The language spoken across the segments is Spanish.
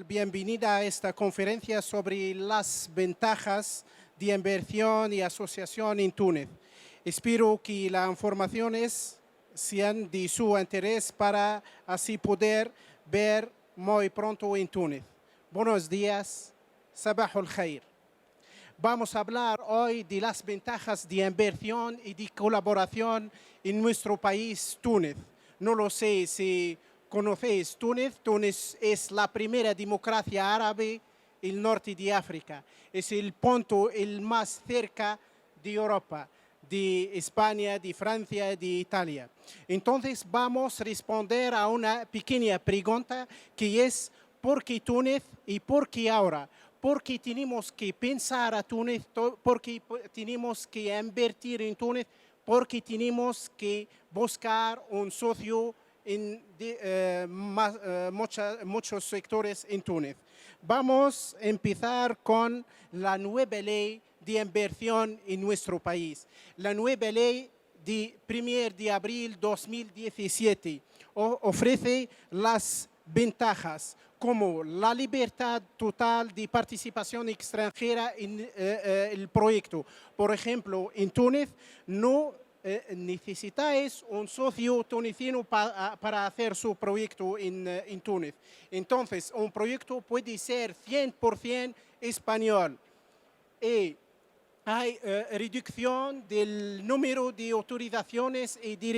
Bienvenida a esta conferencia sobre las ventajas de inversión y asociación en Túnez. Espero que las informaciones sean de su interés para así poder ver muy pronto en Túnez. Buenos días, Sabah al Khair. Vamos a hablar hoy de las ventajas de inversión y de colaboración en nuestro país, Túnez. No lo sé si conocéis Túnez. Túnez es la primera democracia árabe en el norte de África. Es el punto el más cerca de Europa, de España, de Francia, de Italia. Entonces vamos a responder a una pequeña pregunta que es ¿por qué Túnez y por qué ahora? Porque tenemos que pensar a Túnez, porque tenemos que invertir en Túnez, porque tenemos que buscar un socio en muchos sectores en Túnez. Vamos a empezar con la nueva ley de inversión en nuestro país. La nueva ley de 1 de abril de 2017 ofrece las ventajas como la libertad total de participación extranjera en el proyecto. Por ejemplo, en Túnez no necesitáis un socio tunecino para hacer su proyecto en Túnez. Entonces, un proyecto puede ser 100% español. Y hay reducción del número de autorizaciones y de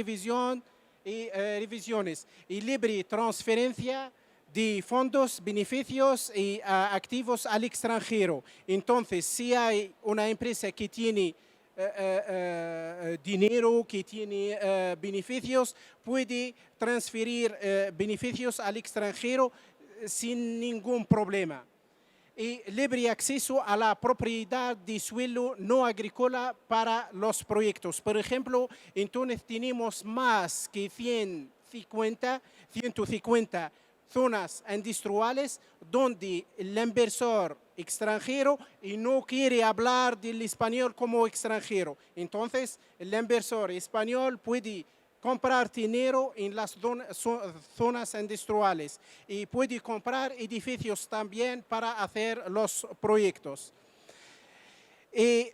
revisiones y libre transferencia de fondos, beneficios y activos al extranjero. Entonces, si hay una empresa que tiene dinero, que tiene beneficios, puede transferir beneficios al extranjero sin ningún problema. Y libre acceso a la propiedad de suelo no agrícola para los proyectos. Por ejemplo, en Túnez tenemos más que 150 zonas industriales donde el inversor extranjero y no quiere hablar del español como extranjero. Entonces, el inversor español puede comprar dinero en las zonas industriales y puede comprar edificios también para hacer los proyectos. Y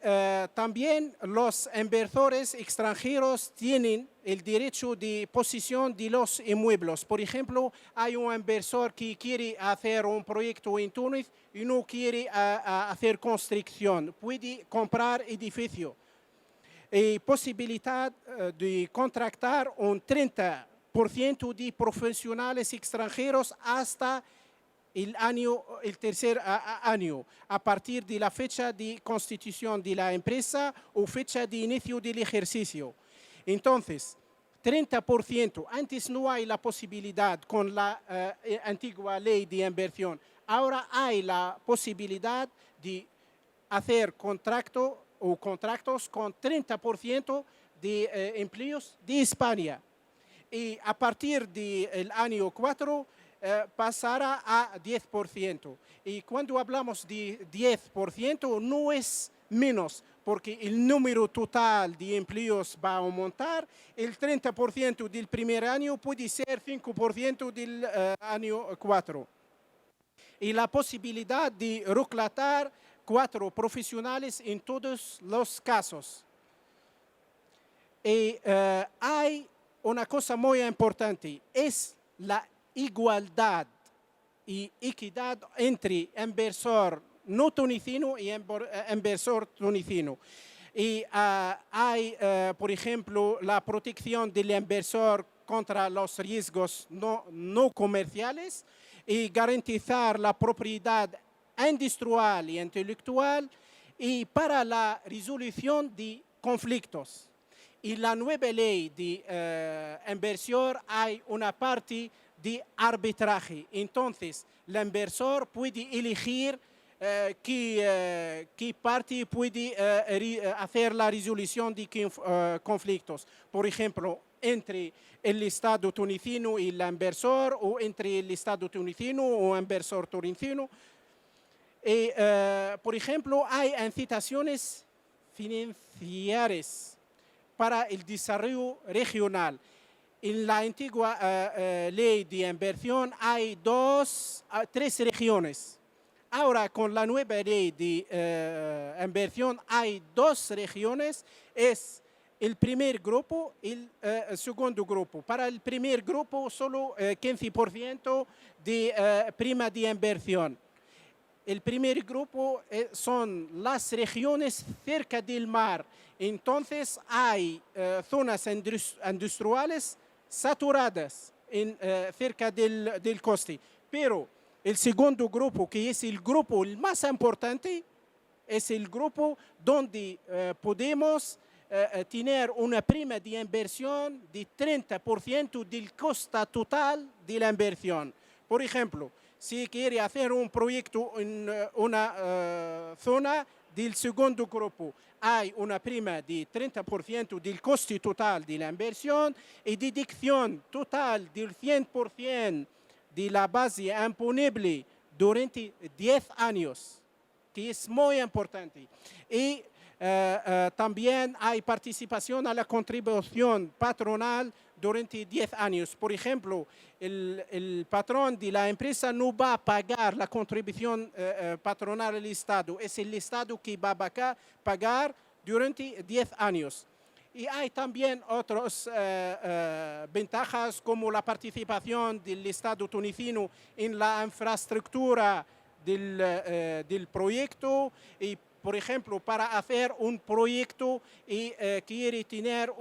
también los inversores extranjeros tienen el derecho de posesión de los inmuebles. Por ejemplo, hay un inversor que quiere hacer un proyecto en Túnez y no quiere hacer construcción. Puede comprar edificio. Y posibilidad de contratar un 30% de profesionales extranjeros hasta el tercer año, a partir de la fecha de constitución de la empresa o fecha de inicio del ejercicio. Entonces, 30%. Antes no hay la posibilidad con la antigua ley de inversión. Ahora hay la posibilidad de hacer contratos con 30% de empleos de España. Y a partir del año 4 pasará a 10%. Y cuando hablamos de 10% no es menos, porque el número total de empleos va a aumentar. El 30% del primer año puede ser 5% del año 4. Y la posibilidad de reclutar 4 profesionales en todos los casos. Y hay una cosa muy importante, es la igualdad y equidad entre inversor no tunecino y inversor tunecino. Y hay, por ejemplo, la protección del inversor contra los riesgos no comerciales y garantizar la propiedad industrial y intelectual y para la resolución de conflictos. Y la nueva ley de inversión hay una parte de arbitraje. Entonces, el inversor puede elegir qué parte puede hacer la resolución de conflictos. Por ejemplo, entre el Estado tunecino y el inversor, o entre el Estado tunecino o el inversor tunecino. Y, por ejemplo, hay incitaciones financieras para el desarrollo regional. En la antigua ley de inversión hay tres regiones. Ahora, con la nueva ley de inversión, hay dos regiones. Es el primer grupo y el segundo grupo. Para el primer grupo, solo 15% de prima de inversión. El primer grupo son las regiones cerca del mar. Entonces hay zonas industriales saturadas cerca del coste. Pero el segundo grupo, que es el grupo más importante, es el grupo donde podemos tener una prima de inversión de 30% del costo total de la inversión. Por ejemplo, si quiere hacer un proyecto en una zona del segundo grupo, hay una prima de 30% del coste total de la inversión y deducción total del 100% de la base imponible durante 10 años, que es muy importante. Y también hay participación a la contribución patronal durante 10 años. Por ejemplo, el patrón de la empresa no va a pagar la contribución patronal al Estado. Es el Estado que va a pagar durante 10 años. Y hay también otras ventajas como la participación del Estado tunecino en la infraestructura del proyecto. Y, por ejemplo, para hacer un proyecto y quiere tener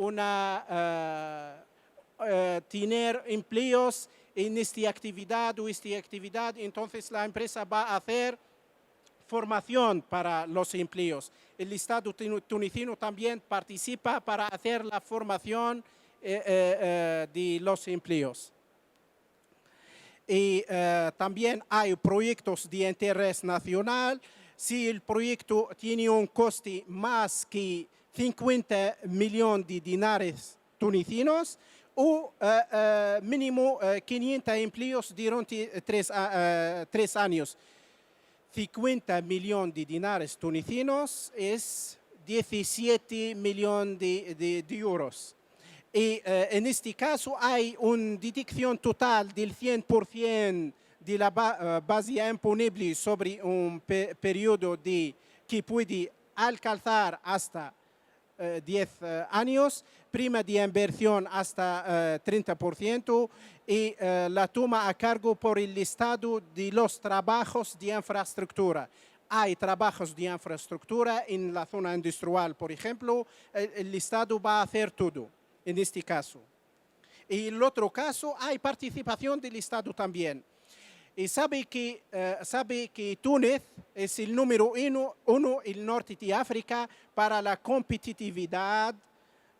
tener empleos en esta actividad o esta actividad, entonces la empresa va a hacer formación para los empleos. El Estado tunecino también participa para hacer la formación de los empleos. Y también hay proyectos de interés nacional. Si el proyecto tiene un coste más que 50 millones de dinares tunecinos o mínimo 500 empleos durante 3 años. 50 millones de dinares tunecinos es 17 millones de euros. Y en este caso hay una deducción total del 100% de la base imponible sobre un periodo que puede alcanzar hasta 10 años, prima de inversión hasta 30% y la toma a cargo por el Estado de los trabajos de infraestructura. Hay trabajos de infraestructura en la zona industrial, por ejemplo, el Estado va a hacer todo en este caso. Y en el otro caso hay participación del Estado también. Y sabe que Túnez es el número uno en el norte de África para la competitividad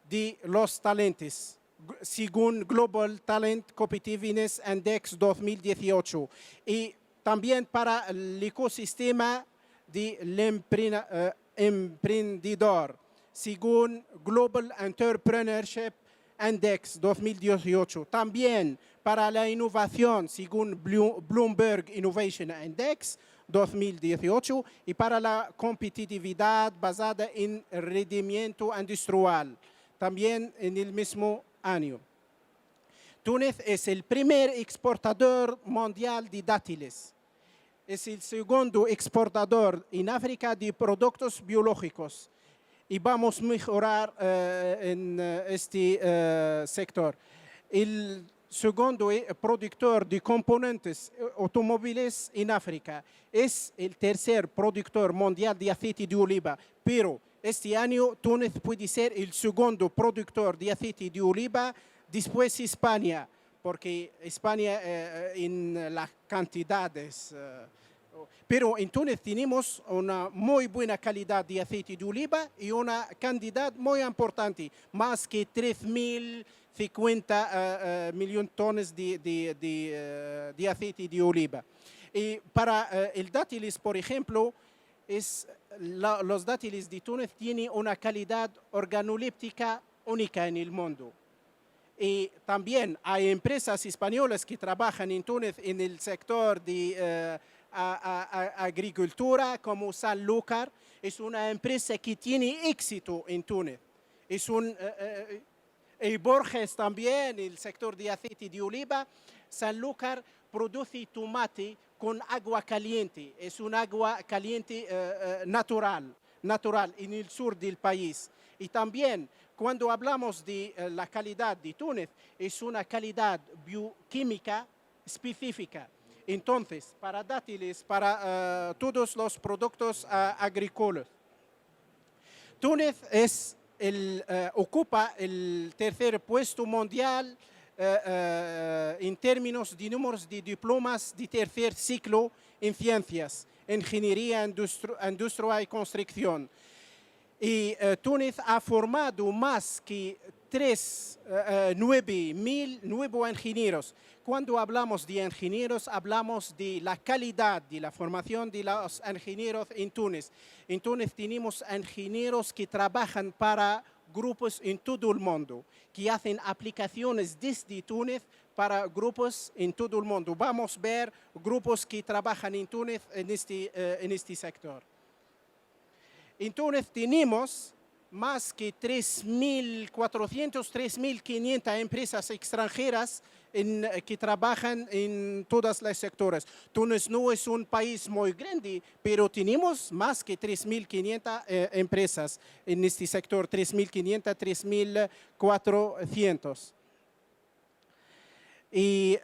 de los talentos, según Global Talent Competitiveness Index 2018. Y también para el ecosistema del emprendedor, según Global Entrepreneurship Index 2018. También para la innovación, según Bloomberg Innovation Index 2018, y para la competitividad basada en rendimiento industrial, también en el mismo año. Túnez es el primer exportador mundial de dátiles. Es el segundo exportador en África de productos biológicos. Y vamos a mejorar en este sector. El segundo productor de componentes automóviles en África. Es el tercer productor mundial de aceite de oliva, pero este año Túnez puede ser el segundo productor de aceite de oliva después de España, porque España en las cantidades... pero en Túnez tenemos una muy buena calidad de aceite de oliva y una cantidad muy importante, más que 3.050 millones de toneladas de aceite de oliva. Y para el dátiles, por ejemplo, los dátiles de Túnez tienen una calidad organoléptica única en el mundo. Y también hay empresas españolas que trabajan en Túnez en el sector de agricultura, como Sanlúcar. Es una empresa que tiene éxito en Túnez. Y Borges también, el sector de aceite de oliva. Sanlúcar produce tomate con agua caliente. Es un agua caliente natural en el sur del país. Y también cuando hablamos de la calidad de Túnez, es una calidad bioquímica específica. Entonces, para dátiles, para todos los productos agrícolas. Túnez ocupa el tercer puesto mundial en términos de números de diplomas de tercer ciclo en ciencias, ingeniería, industria y construcción. Y Túnez ha formado más que 9.000 nuevos ingenieros. Cuando hablamos de ingenieros, hablamos de la calidad de la formación de los ingenieros en Túnez. En Túnez tenemos ingenieros que trabajan para grupos en todo el mundo, que hacen aplicaciones desde Túnez para grupos en todo el mundo. Vamos a ver grupos que trabajan en Túnez en este sector. En Túnez tenemos más que 3.400, 3.500 empresas extranjeras que trabajan en todos los sectores. Túnez no es un país muy grande, pero tenemos más que 3.500 empresas en este sector, 3.500, 3.400. Y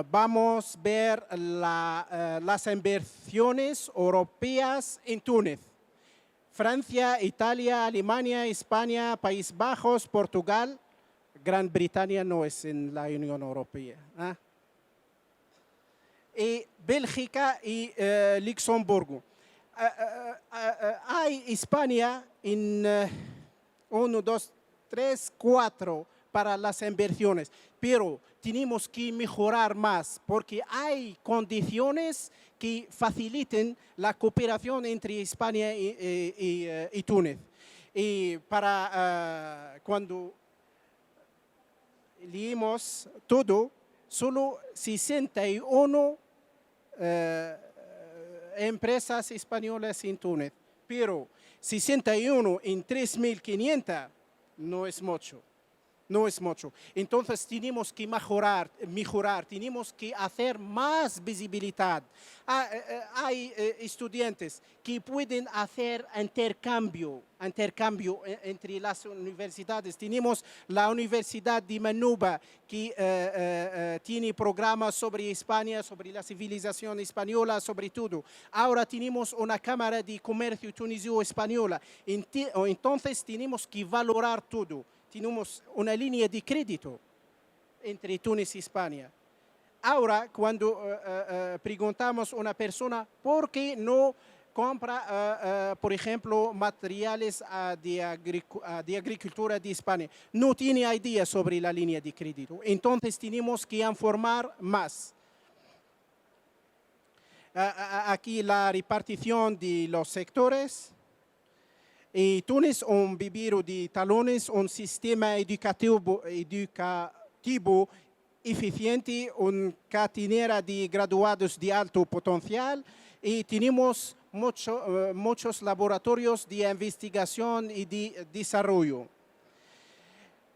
vamos a ver las inversiones europeas en Túnez. Francia, Italia, Alemania, España, Países Bajos, Portugal. Gran Bretaña no es en la Unión Europea. Y Bélgica y Luxemburgo. Hay España en 1, 2, 3, 4 para las inversiones, pero tenemos que mejorar más porque hay condiciones que faciliten la cooperación entre España y Túnez. Y para cuando leímos todo, solo 61 empresas españolas en Túnez, pero 61 en 3.500 no es mucho. No es mucho. Entonces tenemos que mejorar, tenemos que hacer más visibilidad. Hay estudiantes que pueden hacer intercambio entre las universidades. Tenemos la Universidad de Manuba que tiene programas sobre España, sobre la civilización española, sobre todo. Ahora tenemos una Cámara de Comercio Tunisio-Española. Entonces tenemos que valorar todo. Tenemos una línea de crédito entre Túnez y España. Ahora, cuando preguntamos a una persona por qué no compra, por ejemplo, materiales de agricultura de España, no tiene idea sobre la línea de crédito. Entonces, tenemos que informar más. Aquí la repartición de los sectores. Y Túnez, un vivero de talones, un sistema educativo eficiente, una catenera de graduados de alto potencial y tenemos muchos laboratorios de investigación y de desarrollo.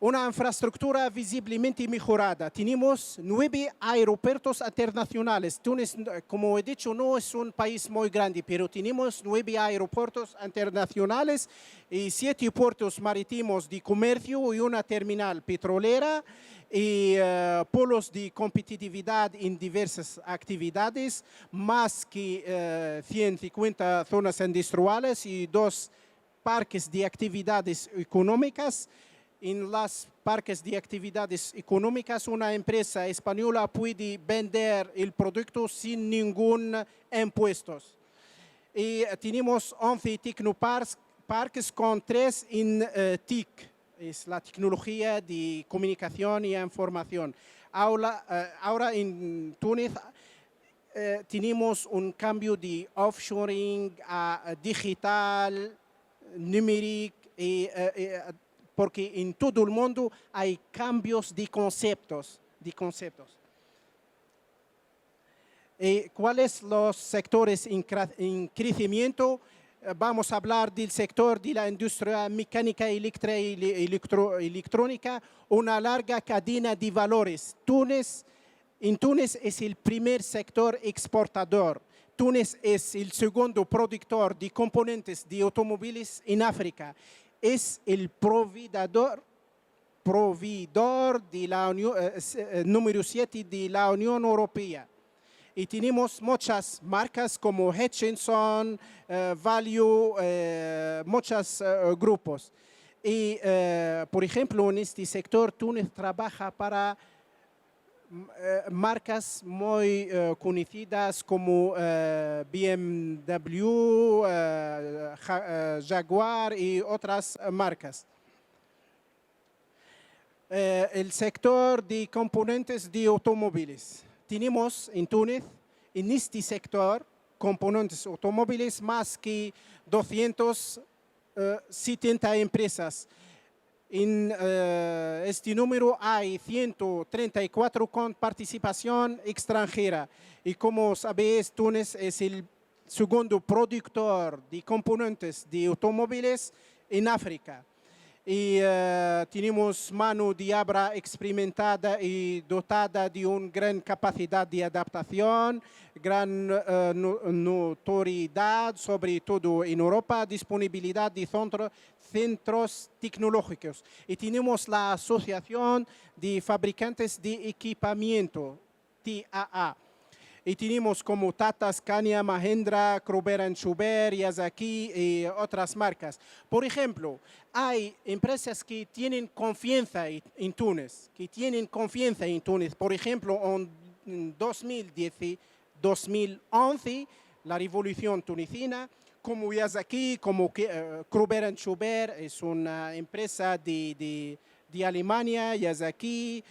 Una infraestructura visiblemente mejorada. Tenemos 9 aeropuertos internacionales. Túnez, como he dicho, no es un país muy grande, pero tenemos 9 aeropuertos internacionales y 7 puertos marítimos de comercio y una terminal petrolera y polos de competitividad en diversas actividades, más que 150 zonas industriales y 2 parques de actividades económicas. En los parques de actividades económicas, una empresa española puede vender el producto sin ningún impuesto. Y tenemos 11 tecnoparques con 3 en TIC, es la tecnología de comunicación y información. Ahora en Túnez tenemos un cambio de offshoring a digital, numérico porque en todo el mundo hay cambios de conceptos. ¿Cuáles los sectores en crecimiento? vamos a hablar del sector de la industria mecánica, eléctrica y electrónica, una larga cadena de valores. En Túnez es el primer sector exportador. Túnez es el segundo productor de componentes de automóviles en África. Es el proveedor de la número 7 de la Unión Europea. Y tenemos muchas marcas como Hutchinson, Value, muchos grupos. Y, por ejemplo, en este sector, Túnez trabaja para marcas muy conocidas como BMW, Jaguar y otras marcas. El sector de componentes de automóviles. Tenemos en Túnez, en este sector, componentes automóviles, más que 270 empresas. En este número hay 134 con participación extranjera. Y como sabéis, Túnez es el segundo productor de componentes de automóviles en África. Y tenemos mano de obra experimentada y dotada de una gran capacidad de adaptación, gran notoriedad, sobre todo en Europa, disponibilidad de centros tecnológicos. Y tenemos la Asociación de Fabricantes de Equipamiento, TAA. Y tenemos como Tata, Scania, Mahindra, Kruber Schuber, Yazaki y otras marcas. Por ejemplo, hay empresas que tienen confianza en Túnez, Por ejemplo, en 2011, la revolución tunecina, como Yazaki, como Kruber Schuber, es una empresa de Alemania, Yazaki.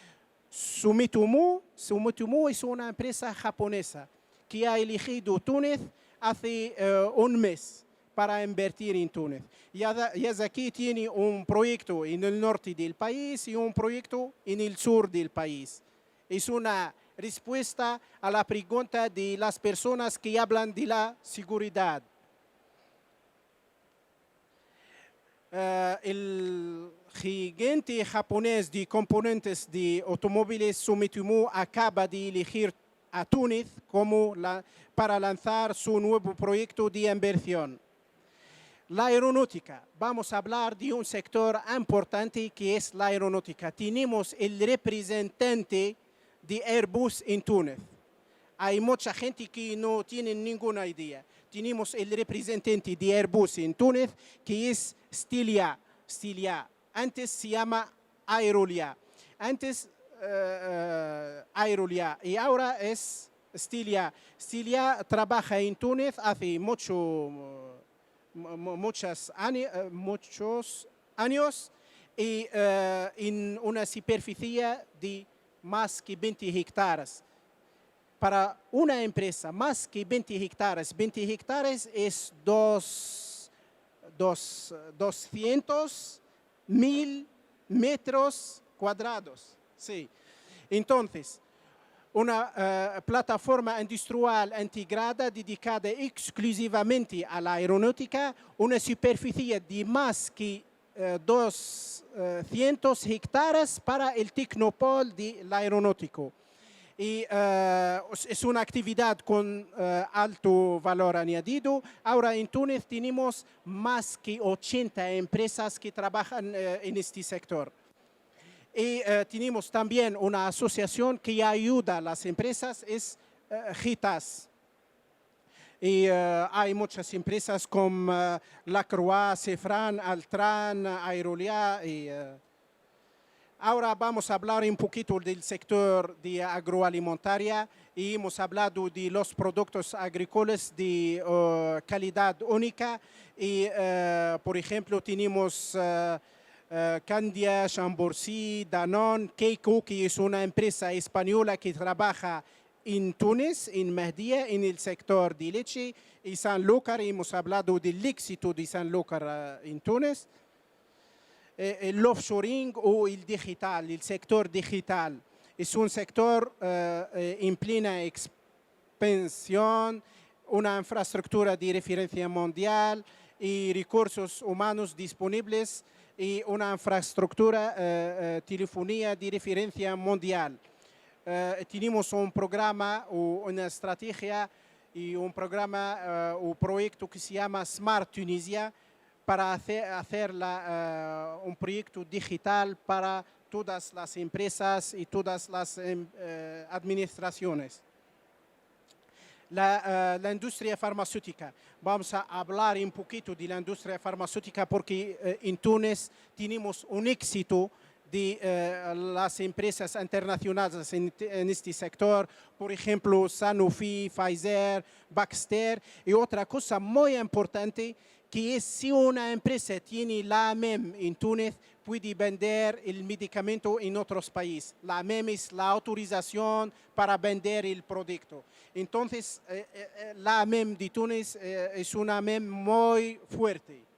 Sumitomo es una empresa japonesa que ha elegido Túnez hace un mes para invertir en Túnez. Yazaki tiene un proyecto en el norte del país y un proyecto en el sur del país. Es una respuesta a la pregunta de las personas que hablan de la seguridad. El gigante japonés de componentes de automóviles Sumitomo acaba de elegir a Túnez para lanzar su nuevo proyecto de inversión. La aeronáutica. Vamos a hablar de un sector importante que es la aeronáutica. Tenemos el representante de Airbus en Túnez. Hay mucha gente que no tiene ninguna idea. Tenemos el representante de Airbus en Túnez, que es Stilia. Antes se llama Aerolia. Aerolia y ahora es Stilia. Stilia trabaja en Túnez hace muchos años y en una superficie de más que 20 hectáreas. Para una empresa, más que 20 hectáreas es 200.000 metros cuadrados. Sí. Entonces, una plataforma industrial integrada dedicada exclusivamente a la aeronáutica, una superficie de más que 200 hectáreas para el Tecnopol del aeronáutico. Y es una actividad con alto valor añadido. Ahora en Túnez tenemos más que 80 empresas que trabajan en este sector. Y tenemos también una asociación que ayuda a las empresas, es GITAS. Y hay muchas empresas como Lacroix, Cefran, Altran, Aerolia y... Ahora vamos a hablar un poquito del sector de agroalimentaria y hemos hablado de los productos agrícolas de calidad única y, por ejemplo, tenemos Candia, Chambourcy, Danone, Keiko, que es una empresa española que trabaja en Túnez, en Mehdia, en el sector de leche, y Sanlúcar, hemos hablado del éxito de Sanlúcar en Túnez. El offshoring o el digital, el sector digital. Es un sector en plena expansión, una infraestructura de referencia mundial y recursos humanos disponibles y una infraestructura telefonía de referencia mundial. Tenemos un programa o una estrategia y un programa o proyecto que se llama Smart Tunisia para hacer un proyecto digital para todas las empresas y todas las administraciones. La industria farmacéutica. Vamos a hablar un poquito de la industria farmacéutica porque en Túnez tenemos un éxito de las empresas internacionales en este sector, por ejemplo, Sanofi, Pfizer, Baxter, y otra cosa muy importante que es si una empresa tiene la AMEM en Túnez, puede vender el medicamento en otros países. La AMEM es la autorización para vender el producto. Entonces, la AMEM de Túnez es una AMEM muy fuerte.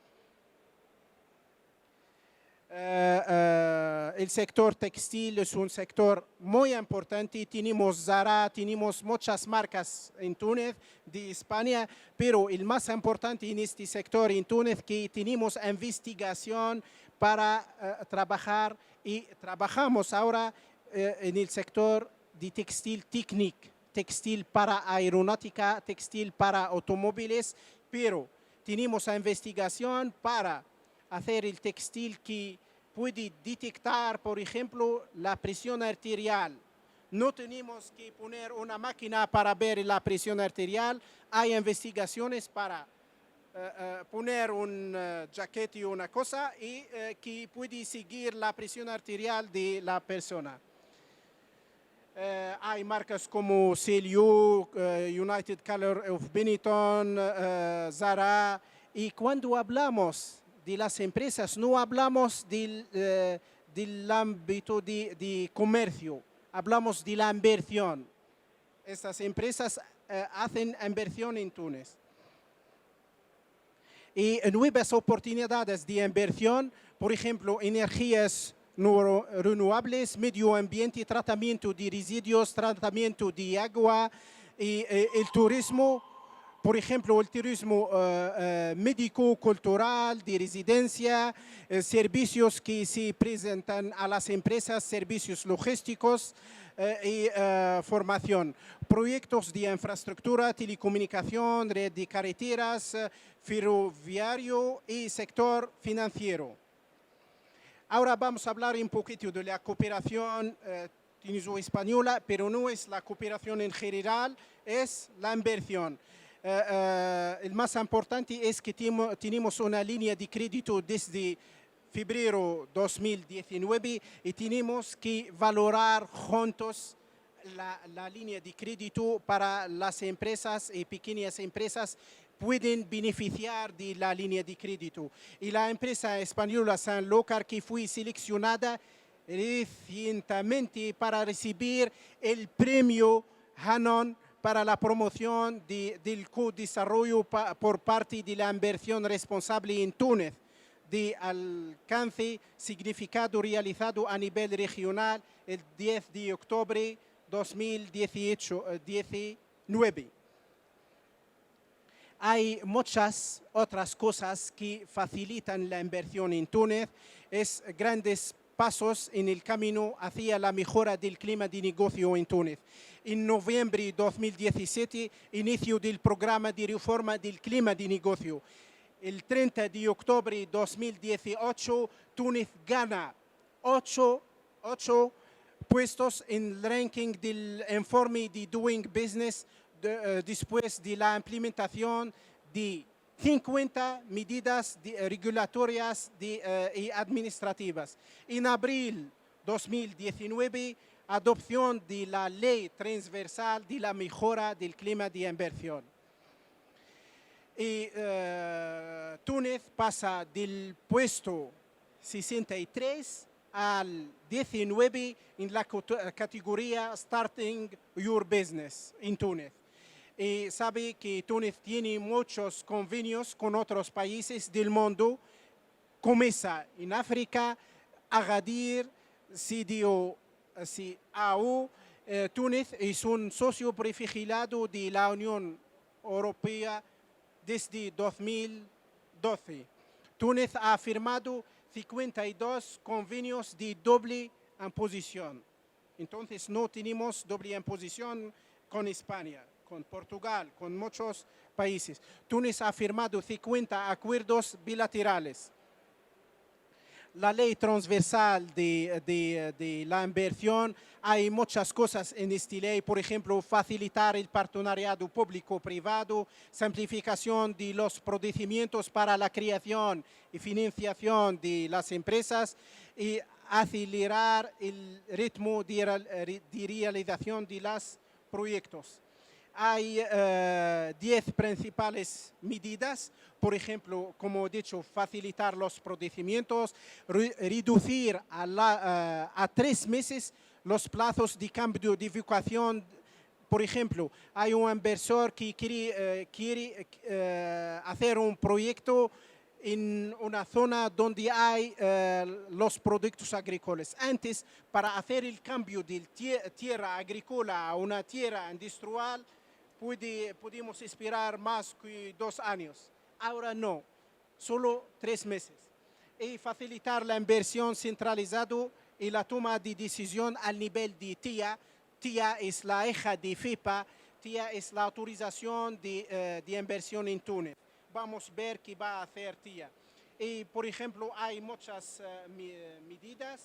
El sector textil es un sector muy importante. Tenemos Zara, tenemos muchas marcas en Túnez de España, pero el más importante en este sector en Túnez que tenemos investigación para trabajar y trabajamos ahora en el sector de textil técnico, textil para aeronáutica, textil para automóviles, pero tenemos investigación para hacer el textil que puede detectar, por ejemplo, la presión arterial. No tenemos que poner una máquina para ver la presión arterial. Hay investigaciones para poner un jaquete o una cosa y que puede seguir la presión arterial de la persona. Hay marcas como CLU, United Color of Benetton, Zara. Y cuando hablamos de las empresas, no hablamos del ámbito de comercio, hablamos de la inversión. Estas empresas hacen inversión en Túnez. Y nuevas oportunidades de inversión, por ejemplo, energías no renovables, medio ambiente, tratamiento de residuos, tratamiento de agua, y el turismo. Por ejemplo, el turismo médico-cultural, de residencia, servicios que se presentan a las empresas, servicios logísticos y formación. Proyectos de infraestructura, telecomunicación, red de carreteras, ferroviario y sector financiero. Ahora vamos a hablar un poquito de la cooperación tuneso-española, pero no es la cooperación en general, es la inversión. El más importante es que tenemos una línea de crédito desde febrero 2019 y tenemos que valorar juntos la línea de crédito para las empresas y pequeñas empresas pueden beneficiar de la línea de crédito. Y la empresa española Sanlúcar que fue seleccionada recientemente para recibir el premio Hanon para la promoción del co-desarrollo por parte de la inversión responsable en Túnez, de alcance significado realizado a nivel regional el 10 de octubre 2019. Hay muchas otras cosas que facilitan la inversión en Túnez. Es grandes pasos en el camino hacia la mejora del clima de negocio en Túnez. En noviembre de 2017, inicio del programa de reforma del clima de negocio. El 30 de octubre de 2018, Túnez gana 8 puestos en el ranking del informe de Doing Business después de la implementación de 50 medidas regulatorias y administrativas. En abril 2019, adopción de la ley transversal de la mejora del clima de inversión. Y Túnez pasa del puesto 63 al 19 en la categoría Starting Your Business en Túnez. Y sabe que Túnez tiene muchos convenios con otros países del mundo. Comienza en África, Agadir, CDAO. Túnez es un socio privilegiado de la Unión Europea desde 2012. Túnez ha firmado 52 convenios de doble imposición. Entonces no tenemos doble imposición con España, con Portugal, con muchos países. Túnez ha firmado 50 acuerdos bilaterales. La ley transversal de la inversión, hay muchas cosas en esta ley, por ejemplo, facilitar el partenariado público-privado, simplificación de los procedimientos para la creación y financiación de las empresas y acelerar el ritmo de realización de los proyectos. Hay 10 principales medidas, por ejemplo, como he dicho, facilitar los procedimientos, reducir a 3 meses los plazos de cambio de ubicación. Por ejemplo, hay un inversor que quiere hacer un proyecto en una zona donde hay los productos agrícolas. Antes, para hacer el cambio de tierra agrícola a una tierra industrial, pudimos esperar más que 2 años. Ahora no, solo 3 meses. Y facilitar la inversión centralizada y la toma de decisión al nivel de TIA. TIA es la hija de FIPA. TIA es la autorización de inversión en Túnez. Vamos a ver qué va a hacer TIA. Y, por ejemplo, hay muchas medidas.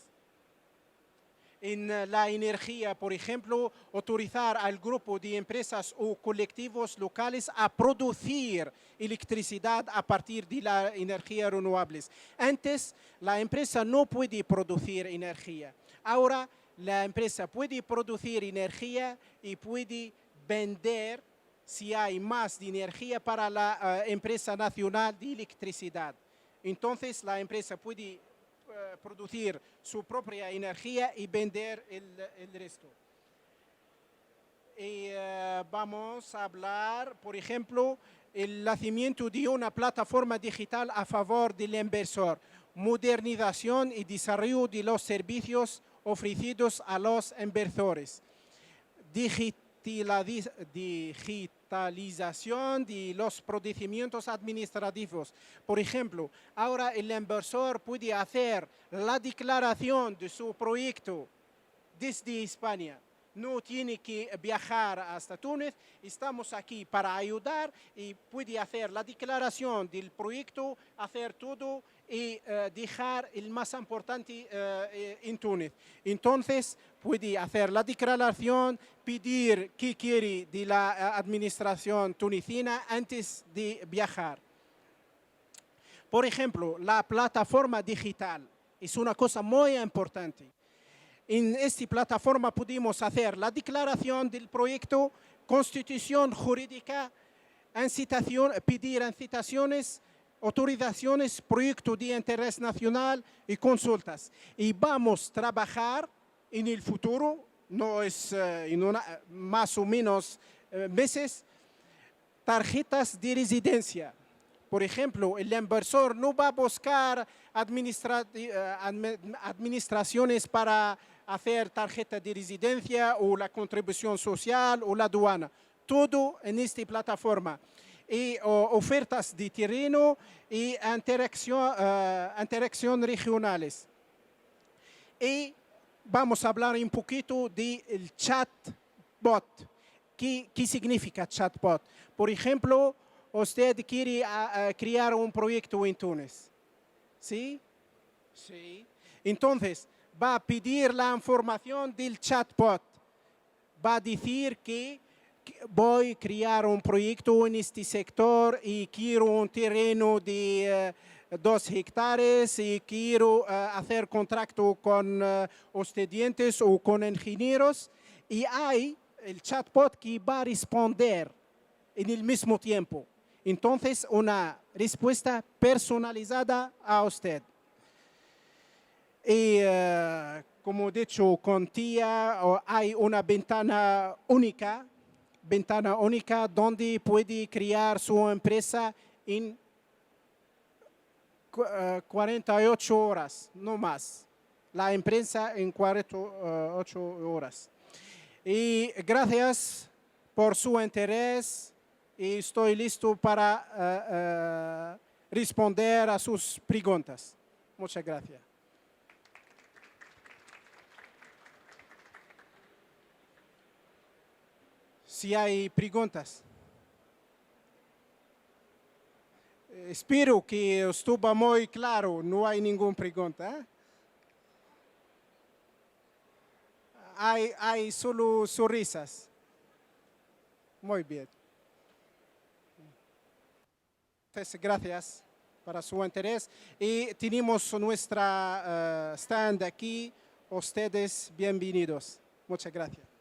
En la energía, por ejemplo, autorizar al grupo de empresas o colectivos locales a producir electricidad a partir de las energías renovables. Antes, la empresa no puede producir energía. Ahora, la empresa puede producir energía y puede vender si hay más de energía para la empresa nacional de electricidad. Entonces, la empresa puede producir su propia energía y vender el resto. Y vamos a hablar, por ejemplo, el nacimiento de una plataforma digital a favor del inversor, modernización y desarrollo de los servicios ofrecidos a los inversores, digitalización de los procedimientos administrativos. Por ejemplo, ahora el inversor puede hacer la declaración de su proyecto desde España. No tiene que viajar hasta Túnez. Estamos aquí para ayudar y puede hacer la declaración del proyecto, hacer todo y dejar el más importante en Túnez. Entonces, puede hacer la declaración, pedir qué quiere de la administración tunecina antes de viajar. Por ejemplo, la plataforma digital es una cosa muy importante. En esta plataforma pudimos hacer la declaración del proyecto, constitución jurídica, pedir incitaciones, autorizaciones, proyecto de interés nacional y consultas. Y vamos a trabajar en el futuro, no es más o menos meses, tarjetas de residencia. Por ejemplo, el inversor no va a buscar administraciones para hacer tarjeta de residencia o la contribución social o la aduana. Todo en esta plataforma. Y ofertas de terreno y interacción regionales. Y vamos a hablar un poquito del chatbot. ¿Qué significa chatbot? Por ejemplo, usted quiere crear un proyecto en Túnez. ¿Sí? Sí. Entonces, va a pedir la información del chatbot. Va a decir que voy a crear un proyecto en este sector y quiero un terreno de 2 hectáreas y quiero hacer contrato con estudiantes o con ingenieros. Y hay el chatbot que va a responder en el mismo tiempo. Entonces, una respuesta personalizada a usted. Y como he dicho, con TIA hay una ventana única donde puede crear su empresa en 48 horas, no más. La empresa en 48 horas. Y gracias por su interés. y estoy listo para responder a sus preguntas. Muchas gracias. Si hay preguntas. Espero que estuvo muy claro, no hay ninguna pregunta. Hay solo sonrisas. Muy bien. Entonces, gracias para su interés. Y tenemos nuestra stand aquí. Ustedes bienvenidos. Muchas gracias.